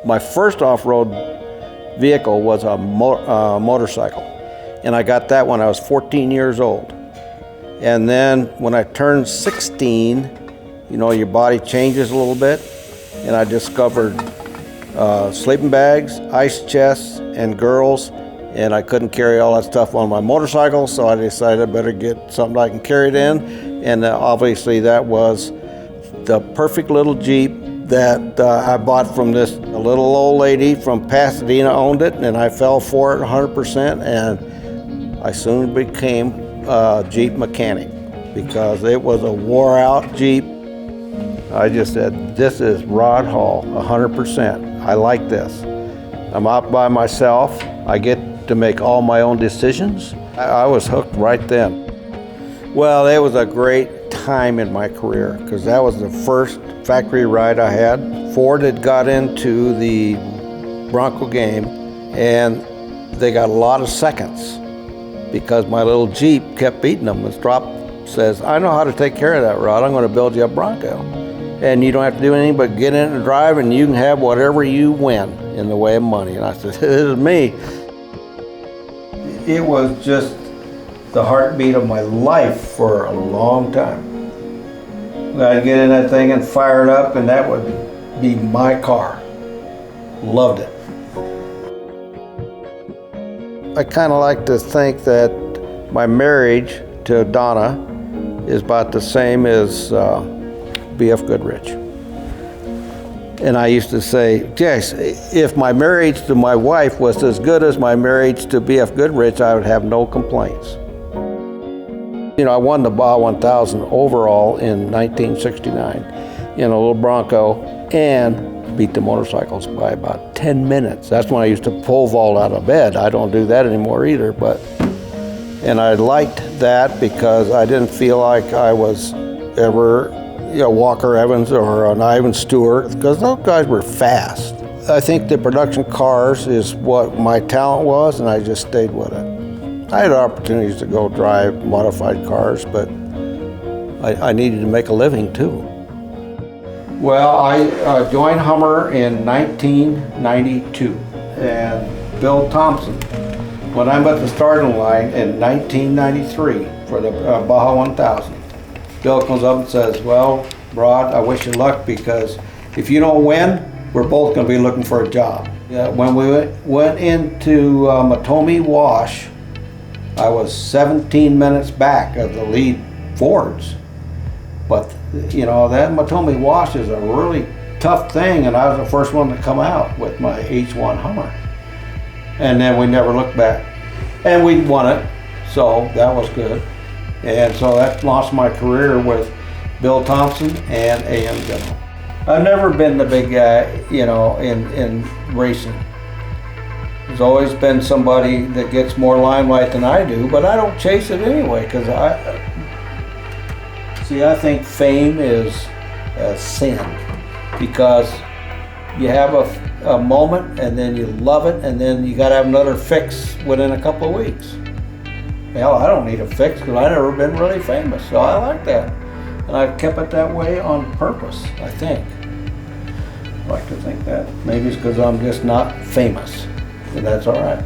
My first off-road vehicle was a motorcycle, and I got that when I was 14 years old. And then when I turned 16, you know, your body changes a little bit, and I discovered sleeping bags, ice chests, and girls, and I couldn't carry all that stuff on my motorcycle, so I decided I better get something I can carry it in, and obviously that was the perfect little Jeep that I bought from this little old lady from Pasadena. Owned it, and I fell for it 100%, and I soon became a Jeep mechanic because it was a wore-out Jeep. I just said, this is Rod Hall, 100%. I like this. I'm out by myself. I get to make all my own decisions. I was hooked right then. Well, it was a great time in my career because that was the first factory ride I had. Ford had got into the Bronco game, and they got a lot of seconds because my little Jeep kept beating them. And Stroppe says, I know how to take care of that, Rod. I'm going to build you a Bronco. And you don't have to do anything but get in and drive, and you can have whatever you win in the way of money. And I said, this is me. It was just the heartbeat of my life for a long time. I'd get in that thing and fire it up, and that would be my car. Loved it. I kind of like to think that my marriage to Donna is about the same as BFGoodrich. And I used to say, yes, if my marriage to my wife was as good as my marriage to BFGoodrich, I would have no complaints. You know, I won the Baja 1000 overall in 1969 in a little Bronco and beat the motorcycles by about 10 minutes. That's when I used to pole vault out of bed. I don't do that anymore either, and I liked that because I didn't feel like I was ever, you know, Walker Evans or an Ivan Stewart, because those guys were fast. I think the production cars is what my talent was, and I just stayed with it. I had opportunities to go drive modified cars, but I needed to make a living too. Well, I joined Hummer in 1992, and Bill Thompson, when I'm at the starting line in 1993 for the Baja 1000, Bill comes up and says, well, Rod, I wish you luck, because if you don't win, we're both going to be looking for a job. When we went into Matomi Wash, I was 17 minutes back of the lead Fords. But, you know, that Matomi Wash is a really tough thing, and I was the first one to come out with my H1 Hummer. And then we never looked back. And we won it, so that was good. And so that launched my career with Bill Thompson and A.M. General. I've never been the big guy, you know, in racing. There's always been somebody that gets more limelight than I do, but I don't chase it anyway, because I think fame is a sin, because you have a moment and then you love it, and then you got to have another fix within a couple of weeks. Hell, I don't need a fix because I've never been really famous, so I like that. And I've kept it that way on purpose, I think. I like to think that. Maybe it's because I'm just not famous, and that's all right.